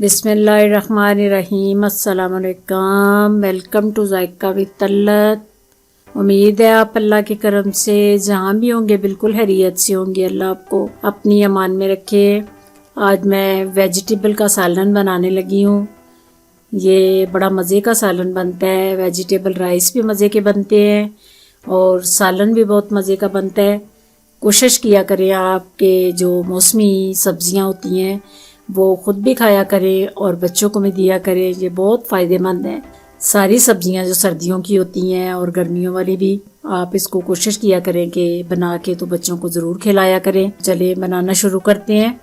बिस्मिल्लाहिर्रहमानिर्रहीम। अस्सलाम वालेकुम। Welcome to Zayka with तल्लत। उम्मीद है आप अल्लाह के करम से जहाँ भी होंगे बिल्कुल खैरियत से होंगे। अल्लाह आपको अपनी अमान में रखे। आज मैं वेजिटेबल का सालन बनाने लगी हूँ। ये बड़ा मज़े का सालन बनता है। वेजिटेबल राइस भी मज़े के बनते हैं और सालन भी बहुत मज़े का बनता है। कोशिश किया करें आपके जो मौसमी सब्ज़ियाँ होती हैं वो ख़ुद भी खाया करें और बच्चों को भी दिया करें। ये बहुत फ़ायदेमंद है। सारी सब्जियां जो सर्दियों की होती हैं और गर्मियों वाली भी, आप इसको कोशिश किया करें कि बना के तो बच्चों को ज़रूर खिलाया करें। चलिए बनाना शुरू करते हैं।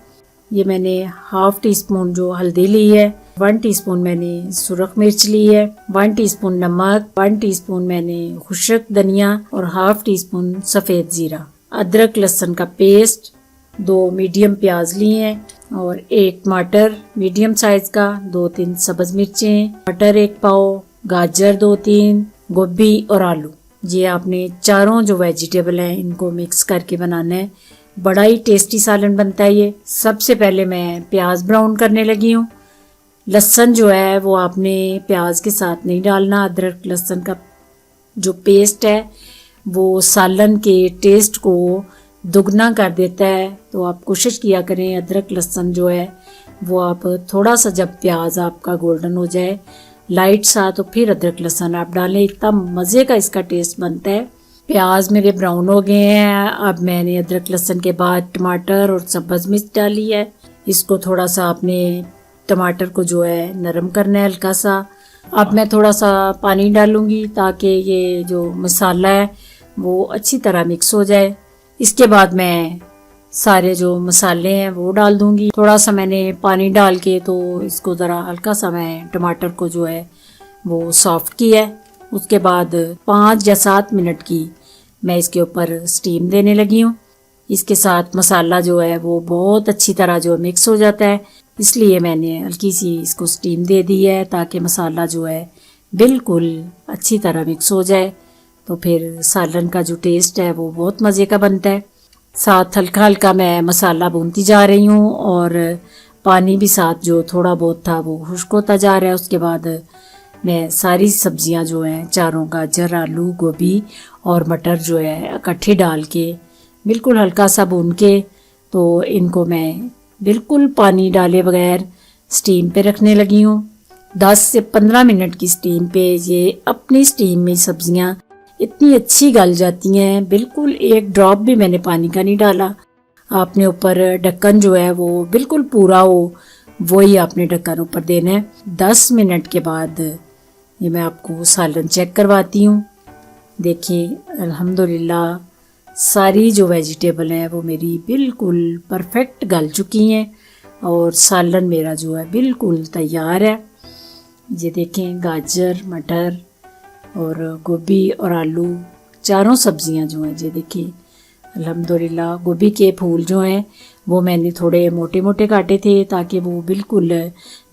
ये मैंने हाफ़ टी स्पून जो हल्दी ली है, 1 टीस्पून मैंने सुरख मिर्च ली है, 1 टीस्पून नमक, 1 टीस्पून मैंने खुश्क धनिया और हाफ़ टी स्पून सफ़ेद ज़ीरा, अदरक लहसुन का पेस्ट, 2 मीडियम प्याज लिए हैं और 1 टमाटर मीडियम साइज का, 2-3 सब्ज मिर्चें, मटर 1 पाव, गाजर 2-3, गोभी और आलू। ये आपने चारों जो वेजिटेबल हैं इनको मिक्स करके बनाना है। बड़ा ही टेस्टी सालन बनता है ये। सबसे पहले मैं प्याज ब्राउन करने लगी हूँ। लहसुन जो है वो आपने प्याज के साथ नहीं डालना। अदरक लहसुन का जो पेस्ट है वो सालन के टेस्ट को दुगना कर देता है। तो आप कोशिश किया करें अदरक लहसुन जो है वो आप थोड़ा सा, जब प्याज आपका गोल्डन हो जाए लाइट सा, तो फिर अदरक लहसुन आप डालें। इतना मज़े का इसका टेस्ट बनता है। प्याज मेरे ब्राउन हो गए हैं। अब मैंने अदरक लहसुन के बाद टमाटर और सब्ज मिर्च डाली है। इसको थोड़ा सा आपने टमाटर को जो है नरम करना है हल्का सा। अब मैं थोड़ा सा पानी डालूंगी ताकि ये जो मसाला है वो अच्छी तरह मिक्स हो जाए। इसके बाद मैं सारे जो मसाले हैं वो डाल दूंगी। थोड़ा सा मैंने पानी डाल के तो इसको ज़रा हल्का सा मैं टमाटर को जो है वो सॉफ्ट किया है। उसके बाद 5 या 7 मिनट की मैं इसके ऊपर स्टीम देने लगी हूँ। इसके साथ मसाला जो है वो बहुत अच्छी तरह जो मिक्स हो जाता है, इसलिए मैंने हल्की सी इसको स्टीम दे दी है ताकि मसाला जो है बिल्कुल अच्छी तरह मिक्स हो जाए। तो फिर सालन का जो टेस्ट है वो बहुत मज़े का बनता है। साथ हल्का हल्का मैं मसाला भूनती जा रही हूँ और पानी भी साथ जो थोड़ा बहुत था वो खुश्क होता जा रहा है। उसके बाद मैं सारी सब्जियां जो हैं चारों, गाजर, आलू, गोभी और मटर जो है इकट्ठे डाल के बिल्कुल हल्का सा भून के तो इनको मैं बिल्कुल पानी डाले बगैर स्टीम पे रखने लगी हूँ। 10 से 15 मिनट की स्टीम पे ये अपनी स्टीम में सब्जियां इतनी अच्छी गल जाती हैं। बिल्कुल 1 ड्रॉप भी मैंने पानी का नहीं डाला। आपने ऊपर ढक्कन जो है वो बिल्कुल पूरा हो, वही आपने ढक्कन ऊपर देना है। 10 मिनट के बाद ये मैं आपको सालन चेक करवाती हूँ। देखिए अल्हम्दुलिल्लाह सारी जो वेजिटेबल हैं वो मेरी बिल्कुल परफेक्ट गल चुकी हैं और सालन मेरा जो है बिल्कुल तैयार है। ये देखें गाजर, मटर और गोभी और आलू, चारों सब्जियां जो हैं ये देखिए अल्हम्दुलिल्लाह। गोभी के फूल जो हैं वो मैंने थोड़े मोटे मोटे काटे थे ताकि वो बिल्कुल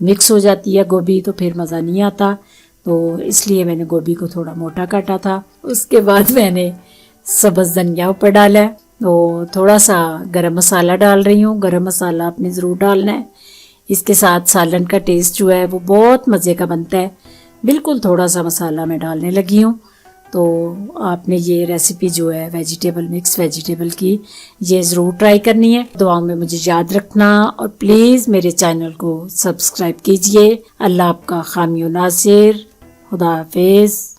मिक्स हो जाती है गोभी, तो फिर मज़ा नहीं आता, तो इसलिए मैंने गोभी को थोड़ा मोटा काटा था। उसके बाद मैंने सब्ज़ धनिया ऊपर डाला है। तो थोड़ा सा गरम मसाला डाल रही हूँ। गरम मसाला आपने ज़रूर डालना है। इसके साथ सालन का टेस्ट जो है वो बहुत मज़े का बनता है। बिल्कुल थोड़ा सा मसाला मैं डालने लगी हूँ। तो आपने ये रेसिपी जो है वेजिटेबल मिक्स वेजिटेबल की ये ज़रूर ट्राई करनी है। दुआ में मुझे याद रखना और प्लीज़ मेरे चैनल को सब्सक्राइब कीजिए। अल्लाह आपका खामी नासिर। खुदा हाफिज़।